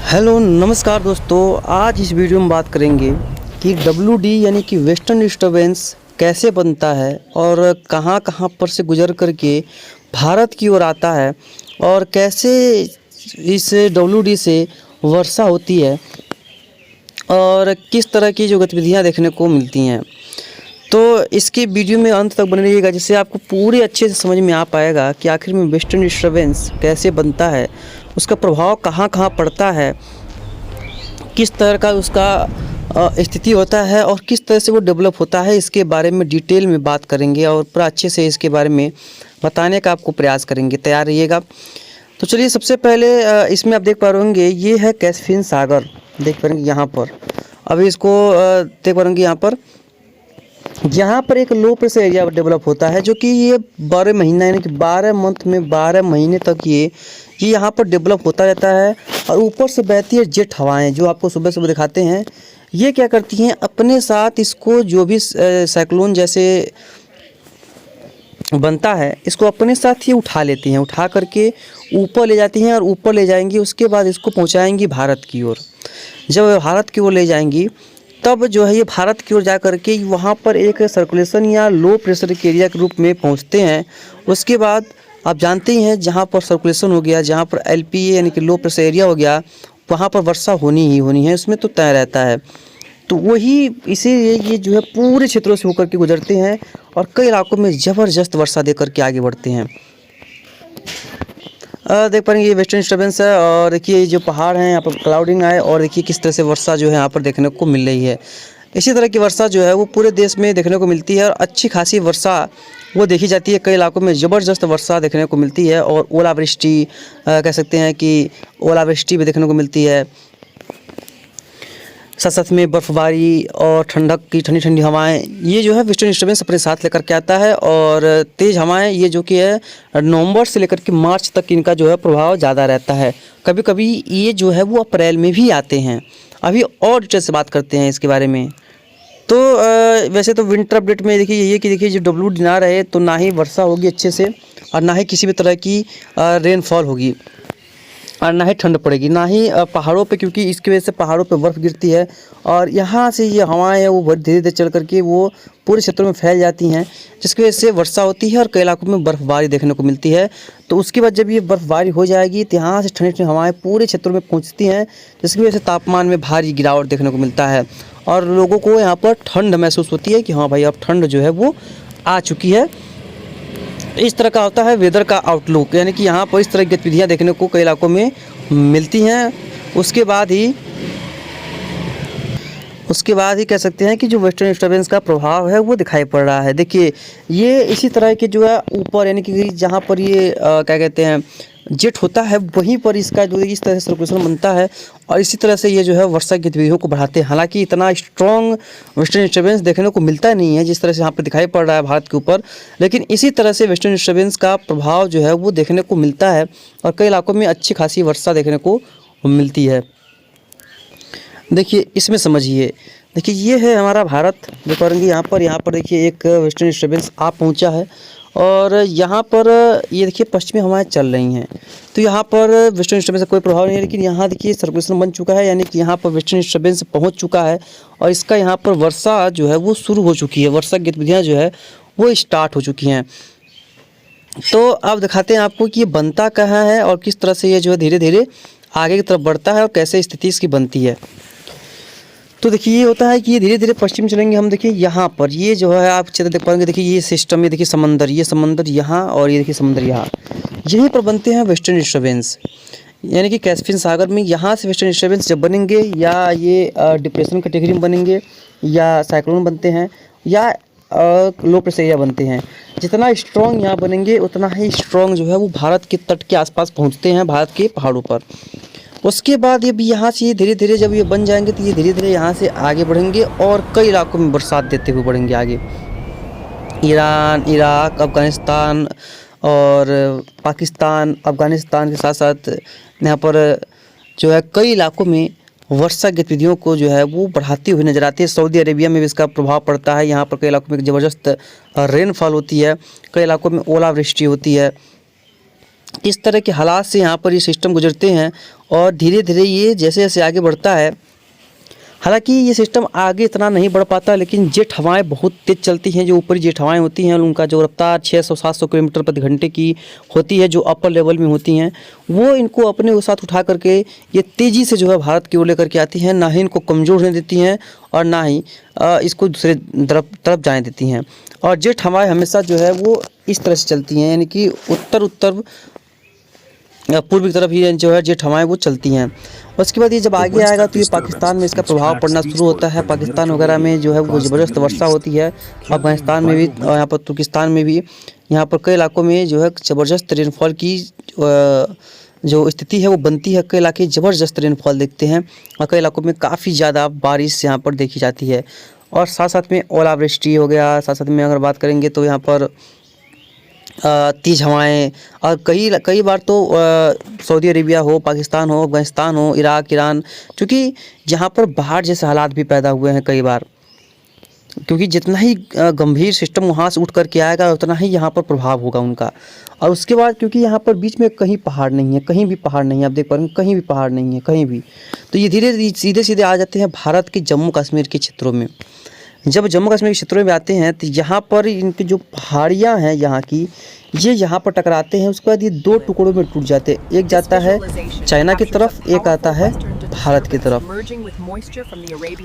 Hello नमस्कार दोस्तों, आज इस वीडियो में बात करेंगे कि WD यानी कि वेस्टर्न डिस्टर्बेंस कैसे बनता है और कहां कहां पर से गुजर करके भारत की ओर आता है और कैसे इस WD से वर्षा होती है और किस तरह की जो गतिविधियां देखने को मिलती हैं। तो इसके वीडियो में अंत तक बने रहिएगा, जिससे आपको पूरे अच्छे से समझ में आ पाएगा कि आखिर में वेस्टर्न डिस्टर्बेंस कैसे बनता है, उसका प्रभाव कहाँ कहाँ पड़ता है, किस तरह का उसका स्थिति होता है और किस तरह से वो डेवलप होता है। इसके बारे में डिटेल में बात करेंगे और पूरा अच्छे से इसके बारे में बताने का आपको प्रयास करेंगे। तैयार रहिएगा। तो चलिए, सबसे पहले इसमें आप देख पा रहे होंगे, ये है कैस्पियन सागर। देख पा रहे यहाँ पर, अभी इसको देख पा रहे यहाँ पर एक लो प्रेशर एरिया डेवलप होता है, जो कि ये 12 महीना यानी कि 12 मंथ में 12 महीने तक ये यहाँ पर डेवलप होता रहता है। और ऊपर से बहती है जेट हवाएं, जो आपको सुबह सुबह दिखाते हैं। ये क्या करती हैं, अपने साथ इसको जो भी साइक्लोन जैसे बनता है, इसको अपने साथ ही उठा लेती हैं, उठा करके ऊपर ले जाती हैं और ऊपर ले जाएंगी। उसके बाद इसको पहुंचाएंगी भारत की ओर। जब भारत की ओर ले जाएंगी, तब जो है ये भारत की ओर जा करके वहाँ पर एक सर्कुलेशन या लो प्रेशर के एरिया के रूप में पहुँचते हैं। उसके बाद आप जानते ही हैं, जहाँ पर सर्कुलेशन हो गया, जहाँ पर LPA यानी कि लो प्रेशर एरिया हो गया, वहाँ पर वर्षा होनी ही होनी है, इसमें तो तय रहता है। तो वही इसीलिए ये जो है पूरे क्षेत्रों से होकर के गुजरते हैं और कई इलाकों में ज़बरदस्त वर्षा दे करके आगे बढ़ते हैं। देख पा रहे हैं, ये वेस्टर्न डिस्टर्बेंस है और देखिए जो पहाड़ हैं यहाँ पर क्लाउडिंग है और देखिए किस तरह से वर्षा जो है यहाँ पर देखने को मिल रही है। इसी तरह की वर्षा जो है वो पूरे देश में देखने को मिलती है और अच्छी खासी वर्षा वो देखी जाती है। कई इलाकों में ज़बरदस्त वर्षा देखने को मिलती है और ओलावृष्टि कह सकते हैं कि ओलावृष्टि भी देखने को मिलती है। साथ साथ में बर्फबारी और ठंडक की ठंडी ठंडी हवाएं, ये जो है वेस्टर्न डिस्टर्बेंस अपने साथ लेकर के आता है। और तेज़ हवाएं, ये जो कि है नवंबर से लेकर के मार्च तक इनका जो है प्रभाव ज़्यादा रहता है। कभी कभी ये जो है वो अप्रैल में भी आते हैं। अभी और डिटेल से बात करते हैं इसके बारे में। तो वैसे तो विंटर अपडेट में देखिए ये कि देखिए जो WD ना रहे तो ना ही वर्षा होगी अच्छे से और ना ही किसी भी तरह की रेनफॉल होगी और ना ही ठंड पड़ेगी, ना ही पहाड़ों पे, क्योंकि इसकी वजह से पहाड़ों पे बर्फ़ गिरती है और यहाँ से ये हवाएं हैं वो धीरे धीरे चल करके वो पूरे क्षेत्रों में फैल जाती हैं, जिसकी वजह से वर्षा होती है और कई इलाकों में बर्फ़बारी देखने को मिलती है। तो उसके बाद जब ये बर्फ़बारी हो जाएगी तो यहाँ से ठंडी ठंडी हवाएँ पूरे क्षेत्रों में पहुँचती हैं, जिसकी वजह से तापमान में भारी गिरावट देखने को मिलता है और लोगों को यहाँ पर ठंड महसूस होती है कि हाँ भाई, अब ठंड जो है वो आ चुकी है। इस तरह का होता है वेदर का आउटलुक, यानी कि यहाँ पर इस तरह की गतिविधियाँ देखने को कई इलाकों में मिलती हैं। उसके बाद ही कह सकते हैं कि जो वेस्टर्न डिस्टर्बेंस का प्रभाव है वो दिखाई पड़ रहा है। देखिए ये इसी तरह के जो है ऊपर, यानी कि जहाँ पर ये क्या कहते हैं जेट होता है, वहीं पर इसका जो इस तरह से सर्कुलेशन बनता है और इसी तरह से ये जो है वर्षा की गतिविधियों को बढ़ाते हैं। हालांकि इतना स्ट्रॉन्ग वेस्टर्न डिस्टर्बेंस देखने को मिलता नहीं है जिस तरह से यहाँ पर दिखाई पड़ रहा है भारत के ऊपर, लेकिन इसी तरह से वेस्टर्न डिस्टर्बेंस का प्रभाव जो है वो देखने को मिलता है और कई इलाकों में अच्छी खासी वर्षा देखने को मिलती है। देखिए इसमें समझिए, देखिए ये है हमारा भारत। देख पा रहे हैं यहाँ पर देखिए एक वेस्टर्न डिस्टर्बेंस आ पहुँचा है और यहाँ पर ये देखिए पश्चिमी हवाएं चल रही हैं। तो यहाँ पर वेस्टर्न डिस्टर्बेंस का कोई प्रभाव नहीं है, लेकिन यहाँ देखिए सर्कुलेशन बन चुका है, यानी कि यहाँ पर वेस्टर्न डिस्टर्बेंस पहुँच चुका है और इसका यहाँ पर वर्षा जो है वो शुरू हो चुकी है। वर्षा गतिविधियाँ जो है वो स्टार्ट हो चुकी हैं। तो अब दिखाते हैं आपको कि ये बनता कहाँ है और किस तरह से ये जो है धीरे धीरे आगे की तरफ बढ़ता है और कैसे स्थिति इसकी बनती है। तो देखिए ये होता है कि ये धीरे धीरे पश्चिम चलेंगे हम। देखिए यहाँ पर ये जो है आप चित्र देख पाएंगे, देखिए ये सिस्टम में देखिए समंदर, ये समंदर यहाँ और ये देखिए समंदर यहाँ, यहीं पर बनते हैं वेस्टर्न डिस्टर्बेंस, यानी कि कैस्पियन सागर में यहाँ से वेस्टर्न डिस्टर्बेंस जब बनेंगे या ये डिप्रेशन कैटेगरी में बनेंगे या साइक्लोन बनते हैं या लो प्रेशर एरिया बनते हैं। जितना स्ट्रॉन्ग यहाँ बनेंगे उतना ही स्ट्रॉन्ग जो है वो भारत के तट के आसपास पहुँचते हैं, भारत के पहाड़ों पर। उसके बाद ये भी यहाँ से धीरे धीरे जब ये बन जाएंगे तो ये धीरे धीरे यहाँ से आगे बढ़ेंगे और कई इलाकों में बरसात देते हुए बढ़ेंगे आगे। ईरान, इराक, अफ़गानिस्तान और पाकिस्तान, अफ़गानिस्तान के साथ साथ यहाँ पर जो है कई इलाकों में वर्षा गतिविधियों को जो है वो बढ़ाती हुई नजर आती है। सऊदी अरेबिया में भी इसका प्रभाव पड़ता है। यहाँ पर कई इलाकों में ज़बरदस्त रेनफॉल होती है, कई इलाकों में ओलावृष्टि होती है। इस तरह के हालात से यहाँ पर ये सिस्टम गुजरते हैं और धीरे धीरे ये जैसे जैसे आगे बढ़ता है, हालांकि ये सिस्टम आगे इतना नहीं बढ़ पाता, लेकिन जेट हवाएं बहुत तेज़ चलती हैं। जो ऊपरी जेट हवाएं होती हैं उनका जो रफ्तार 600-700 किलोमीटर प्रति घंटे की होती है, जो अपर लेवल में होती हैं, वो इनको अपने साथ उठा करके ये तेज़ी से जो है भारत की ओर लेकर के आती हैं। ना ही इनको कमज़ोर होने देती हैं और ना ही इसको दूसरे तरफ जाने देती हैं। और जेट हवाएँ हमेशा जो है वो इस तरह से चलती हैं, यानी कि उत्तर पूर्व की तरफ ही जो है जेट हवाएं वो चलती हैं। उसके बाद ये जब आगे आएगा तो ये पाकिस्तान में इसका प्रभाव पड़ना शुरू होता है। पाकिस्तान वगैरह में जो है वो ज़बरदस्त वर्षा होती है, अफगानिस्तान में भी और यहाँ पर तुर्किस्तान में भी। यहाँ पर कई इलाकों में जो है ज़बरदस्त रेनफॉल की जो स्थिति है वो बनती है। कई इलाके ज़बरदस्त रेनफॉल देखते हैं और कई इलाकों में काफ़ी ज़्यादा बारिश यहाँ पर देखी जाती है। और साथ साथ में ओलावृष्टि हो गया। साथ साथ में अगर बात करेंगे तो यहाँ पर तेज़ हवाएँ और कई बार तो सऊदी अरेबिया हो, पाकिस्तान हो, अफगानिस्तान हो, इराक, ईरान, क्योंकि यहाँ पर बाढ़ जैसे हालात भी पैदा हुए हैं कई बार। क्योंकि जितना ही गंभीर सिस्टम वहाँ से उठ कर के आएगा उतना ही यहाँ पर प्रभाव होगा उनका। और उसके बाद क्योंकि यहाँ पर बीच में कहीं पहाड़ नहीं है, कहीं भी पहाड़ नहीं है, आप देख पा रहे हैं कहीं भी पहाड़ नहीं है, कहीं भी। तो ये धीरे सीधे सीधे आ जाते हैं भारत के जम्मू कश्मीर के क्षेत्रों में। जब जम्मू कश्मीर के क्षेत्रों में आते हैं तो यहाँ पर इनकी जो पहाड़ियाँ हैं यहाँ की, ये यहाँ पर टकराते हैं। उसके बाद ये दो टुकड़ों में टूट जाते हैं, एक जाता है चाइना की तरफ, एक आता है भारत की तरफ।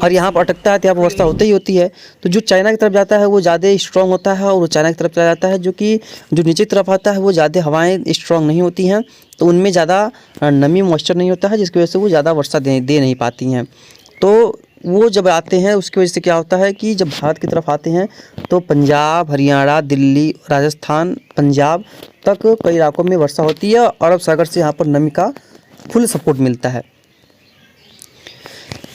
और यहाँ पर अटकता है तो यहाँ पर वर्षा होती ही होती है। तो जो चाइना की तरफ जाता है वो ज़्यादा स्ट्रॉन्ग होता है और वो चाइना की तरफ चला जाता है। जो कि जो नीचे की तरफ आता है वो ज़्यादा हवाएँ स्ट्रॉन्ग नहीं होती हैं, तो उनमें ज़्यादा नमी मॉइस्चर नहीं होता है, जिसकी वजह से वो ज़्यादा वर्षा दे नहीं पाती हैं। तो वो जब आते हैं उसकी वजह से क्या होता है कि जब भारत की तरफ आते हैं तो पंजाब, हरियाणा, दिल्ली, राजस्थान, पंजाब तक कई इलाकों में वर्षा होती है। अरब सागर से यहाँ पर नमी का फुल सपोर्ट मिलता है।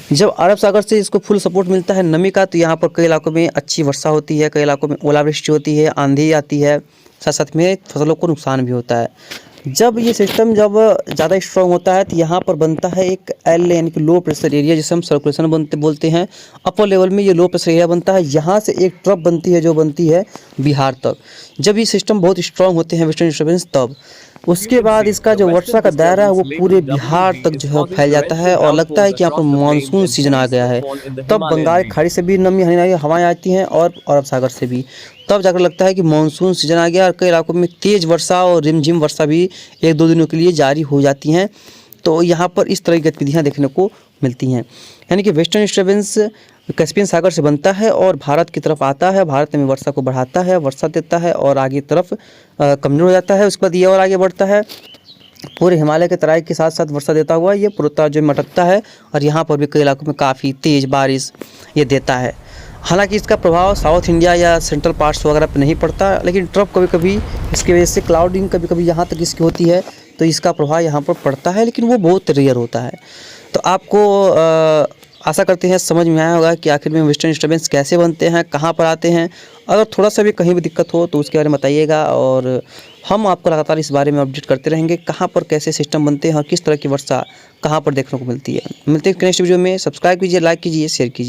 जब अरब सागर से इसको फुल सपोर्ट मिलता है नमी का, तो यहाँ पर कई इलाकों में अच्छी वर्षा होती है, कई इलाकों में ओलावृष्टि होती है, आंधी आती है, साथ साथ में फसलों को नुकसान भी होता है। जब ये सिस्टम जब ज़्यादा स्ट्रॉन्ग होता है तो यहाँ पर बनता है एक एल यानी कि लो प्रेशर एरिया, जिसे हम सर्कुलेशन बोलते हैं। अपर लेवल में ये लो प्रेशर एरिया बनता है, यहाँ से एक ट्रफ बनती है जो बनती है बिहार तक। जब ये सिस्टम बहुत स्ट्रॉन्ग होते हैं वेस्टर्न डिस्टर्बेंस, तब उसके बाद इसका जो वर्षा का दायरा है वो पूरे बिहार तक जो है फैल जाता है और लगता है कि यहाँ पर मानसून सीजन आ गया है। तब बंगाल की खाड़ी से भी नमी हवाएं आती हैं और अरब सागर से भी, तब जाकर लगता है कि मानसून सीजन आ गया। और कई इलाकों में तेज़ वर्षा और रिमझिम वर्षा भी 1-2 दिनों के लिए जारी हो जाती हैं। तो यहाँ पर इस तरह की गतिविधियाँ देखने को मिलती हैं। यानी कि वेस्टर्न डिस्टर्बेंस कैस्पियन सागर से बनता है और भारत की तरफ आता है, भारत में वर्षा को बढ़ाता है, वर्षा देता है और आगे तरफ कमज़ोर हो जाता है। उसके बाद ये और आगे बढ़ता है, पूरे हिमालय के तराई के साथ साथ वर्षा देता हुआ ये पूर्वोत्तर जो मटकता है और यहाँ पर भी कई इलाकों में काफ़ी तेज़ बारिश ये देता है। हालांकि इसका प्रभाव साउथ इंडिया या सेंट्रल पार्ट्स वगैरह पर नहीं पड़ता, लेकिन ट्रफ कभी कभी इसकी वजह से क्लाउडिंग कभी कभी यहाँ तक इसकी होती है, तो इसका प्रभाव यहाँ पर पड़ता है, लेकिन वो बहुत रेयर होता है। तो आपको आशा करते हैं समझ में आया होगा कि आखिर में वेस्टर्न डिस्टर्बेंस कैसे बनते हैं, कहाँ पर आते हैं। अगर थोड़ा सा भी कहीं भी दिक्कत हो तो उसके बारे में बताइएगा और हम आपको लगातार इस बारे में अपडेट करते रहेंगे, कहाँ पर कैसे सिस्टम बनते हैं और किस तरह की वर्षा कहाँ पर देखने को मिलती है। मिलते हैं नेक्स्ट वीडियो में। सब्सक्राइब कीजिए, लाइक कीजिए, शेयर कीजिए।